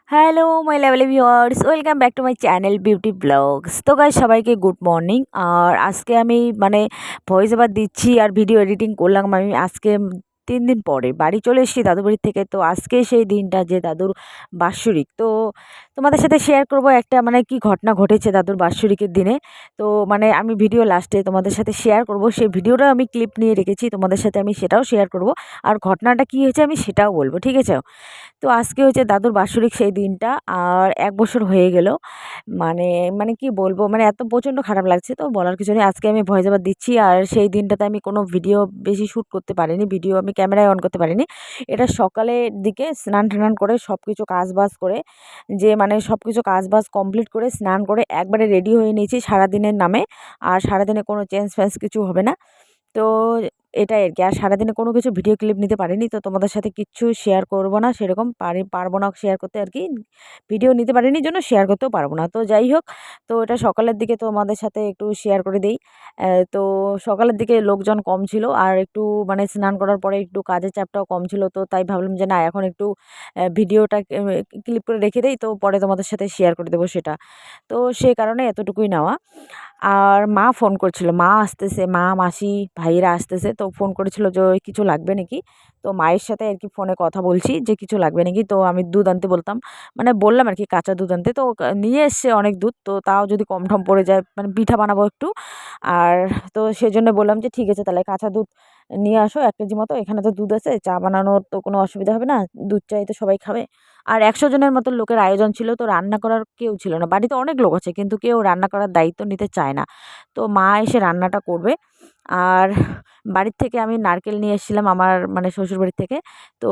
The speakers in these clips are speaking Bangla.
Hello my lovely viewers, welcome back to my channel beauty blogs. তো গাইস, সবাইকে গুড মর্নিং। আর আজকে আমি ভয়েস ওভার দিচ্ছি আর ভিডিও এডিটিং করলাম আমি আজকে 3 দিন পরে বাড়ি চলে এসেছি দাদুর বাড়ি থেকে। তো আজকে সেই দিনটা যে দাদুর বাৎসরিক। তো তোমাদের সাথে শেয়ার করব একটা কি ঘটনা ঘটেছে দাদুর বাৎসরিকের দিনে। তো আমি ভিডিও লাস্টে তোমাদের সাথে শেয়ার করব, সেই ভিডিওটা আমি ক্লিপ নিয়ে রেখেছি, তোমাদের সাথে আমি সেটাও শেয়ার করব। আর ঘটনাটা কী হয়েছে আমি সেটাও বলবো, ঠিক আছে? তো আজকে হচ্ছে দাদুর বাৎসরিক সেই দিনটা, আর ১ বছর হয়ে গেল। মানে কি বলবো, এত প্রচণ্ড খারাপ লাগছে, তো বলার কিছু নেই। আজকে আমি ভয়েস ওভার দিচ্ছি, আর সেই দিনটাতে আমি কোনো ভিডিও বেশি শ্যুট করতে পারিনি, ভিডিও আমি ক্যামেরায় অন করতে পারিনি। এটা সকালের দিকে স্নান-টানান করে সব কিছু কাজবাজ করে, যে সব কিছু কাজবাজ কমপ্লিট করে স্নান করে একবারে রেডি হয়ে নিয়েছি সারাদিনের নামে। আর সারাদিনে কোনো চেঞ্জ-ফেঞ্জ কিছু হবে না। তো এটাই আরকি। আর সারাদিনে কোনো কিছু ভিডিও ক্লিপ নিতে পারিনি। তো তোমাদের সাথে কিচ্ছু শেয়ার করব না, সেরকম পারবো না শেয়ার করতে আরকি। ভিডিও নিতে পারিনি জন্য শেয়ার করতেও পারবো না। তো যাই হোক, তো এটা সকালের দিকে তোমাদের সাথে একটু শেয়ার করে দেই। তো সকালের দিকে লোকজন কম ছিল, আর একটু স্নান করার পরে একটু কাজের চাপটাও কম ছিল। তো তাই ভাবলাম যে না, এখন একটু ভিডিওটা ক্লিপ করে রেখে দেই, তো পরে তোমাদের সাথে শেয়ার করে দেবো সেটা। তো সে কারণে এতটুকুই নেওয়া। আর মা ফোন করছিল, মা আসতেছে, মা, মাসি, ভাইয়েরা আসতেছে। তো ফোন করেছিল যে ওই কিছু লাগবে নাকি? তো মায়ের সাথে আরকি ফোনে কথা বলছি যে কিছু লাগবে নাকি? তো আমি দুধ আনতে বলতাম। বললাম আরকি কাঁচা দুধ আনতে। তো নিয়ে এসছে অনেক দুধ। তো তাও যদি কম-টম পড়ে যায়, পিঠা বানাবো একটু। আর তো সেজন্য বললাম যে ঠিক আছে, তাহলে কাঁচা দুধ নিয়ে আসো ১ কেজি মতো। এখানে তো দুধ আছে, চা বানানোর তো কোনো অসুবিধা হবে না। দুধ চাই তো সবাই খাবে। আর ১০০ জনের মতো লোকের আয়োজন ছিল। তো রান্না করার কেউ ছিল না। বাড়িতে অনেক লোক আছে, কিন্তু কেউ রান্না করার দায়িত্ব নিতে চায় না। তো মা এসে রান্নাটা করবে। আর বাড়ির থেকে আমি নারকেল নিয়ে এসেছিলাম আমার শ্বশুরবাড়ি থেকে। তো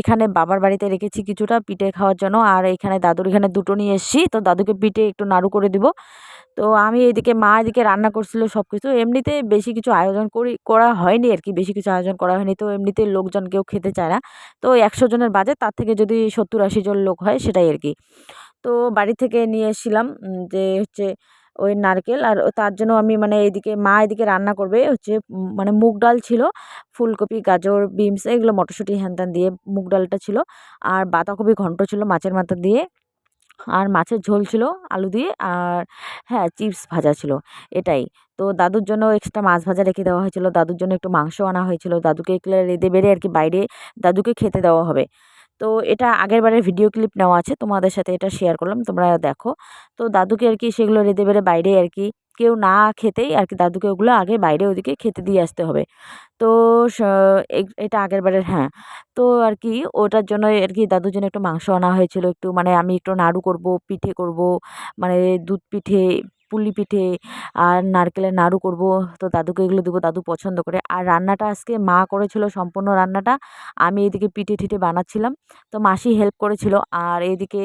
এখানে বাবার বাড়িতে রেখেছি কিছুটা পিঠে খাওয়ার জন্য। আর এখানে দাদুর এখানে ২ টো নিয়ে এসেছি। তো দাদুকে পিঠে একটু নাড়ু করে দিব। তো আমি এদিকে, মা এদিকে রান্না করছিল সবকিছু। এমনিতে বেশি কিছু আয়োজন করা হয়নি আরকি। বেশি কিছু আয়োজন করা হয়নি। তো এমনিতে লোকজন কেউ খেতে চায় না। তো ১০০ জনের বাজেট, তার থেকে যদি ৭০-৮০ জন লোক হয় সেটাই আরকি। তো বাড়ি থেকে নিয়ে এসেছিলাম যে হচ্ছে ওই নারকেল। আর তার জন্য আমি এদিকে, মা এদিকে রান্না করবে হচ্ছে মুগ ডাল ছিল, ফুলকপি, গাজর, বিনস এগুলো মটরশুঁটি হ্যান-ত্যান দিয়ে মুগ ডালটা ছিল। আর বাঁধাকপি ঘন্ট ছিল মাছের মাথা দিয়ে। আর মাছের ঝোল ছিল আলু দিয়ে। আর হ্যাঁ, চিপস ভাজা ছিল, এটাই। তো দাদুর জন্য এক্সট্রা মাছ ভাজা রেখে দেওয়া হয়েছিল। দাদুর জন্য একটু মাংস আনা হয়েছিল। দাদুকে এগুলা রেঁধে বেড়ে আরকি বাইরে দাদুকে খেতে দেওয়া হবে। তো এটা আগের বারের ভিডিও ক্লিপ নেওয়া আছে। তোমাদের সাথে এটা শেয়ার করলাম, তোমরা দেখো। তো দাদুকে আরকি সেগুলো রেঁধে বেড়ে বাইরে আরকি কেউ না খেতেই আরকি দাদুকে ওগুলো আগে বাইরে ওদিকে খেতে দিয়ে আসতে হবে। তো স এটা আগেরবারের, হ্যাঁ। তো আরকি ওটার জন্যই আরকি দাদুর জন্য একটু মাংস আনা হয়েছিল। একটু আমি একটু নাড়ু করব, পিঠে করব, মানে দুধ পিঠে, পুলি পিঠে আর নারকেলের নাড়ু করব। তো দাদুকে এগুলো দেবো, দাদু পছন্দ করে। আর রান্নাটা আজকে মা করেছিল সম্পূর্ণ রান্নাটা। আমি এদিকে পিঠে-টিঠে বানাচ্ছিলাম। তো মাসি হেল্প করেছিল। আর এদিকে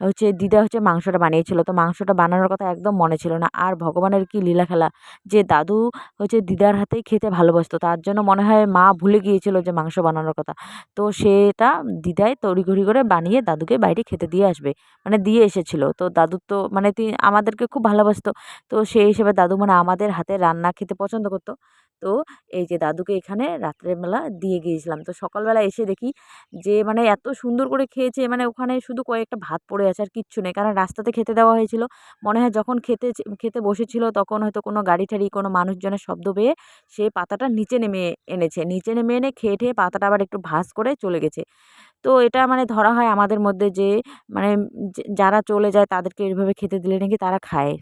হচ্ছে দিদা হচ্ছে মাংসটা বানিয়েছিল। তো মাংসটা বানানোর কথা একদম মনে ছিল না। আর ভগবানের কি লীলা খেলা, যে দাদু হচ্ছে দিদার হাতেই খেতে ভালোবাসতো। তার জন্য মনে হয় মা ভুলে গিয়েছিল যে মাংস বানানোর কথা। তো সেটা দিদাই তড়িঘড়ি করে বানিয়ে দাদুকে বাইরে খেতে দিয়ে আসবে। দিয়ে এসেছিল। তো দাদুর তো আমাদেরকে খুব ভালোবাসতো। তো সেই হিসেবে দাদু আমাদের হাতের রান্না খেতে পছন্দ করত। তো এই যে দাদুকে এখানে রাত্রের বেলা দিয়ে গিয়েছিলাম। তো সকালবেলা এসে দেখি যে এত সুন্দর করে খেয়েছে, ওখানে শুধু কয়েকটা ভাত পড়ে আছে আর কিচ্ছু নেই। কারণ রাস্তাতে খেতে দেওয়া হয়েছিল। মনে হয় যখন খেতে বসেছিল তখন হয়তো কোনো গাড়ি-টাড়ি, কোনো মানুষজনের শব্দ পেয়ে সে পাতাটা নিচে নেমে এনেছে। নিচে নেমে এনে খেয়ে-টেয়ে পাতাটা আবার একটু ভাঁজ করে চলে গেছে। তো এটা ধরা হয় আমাদের মধ্যে যে মানে যারা চলে যায় তাদেরকে এভাবে খেতে দিলে নাকি তারা খায়।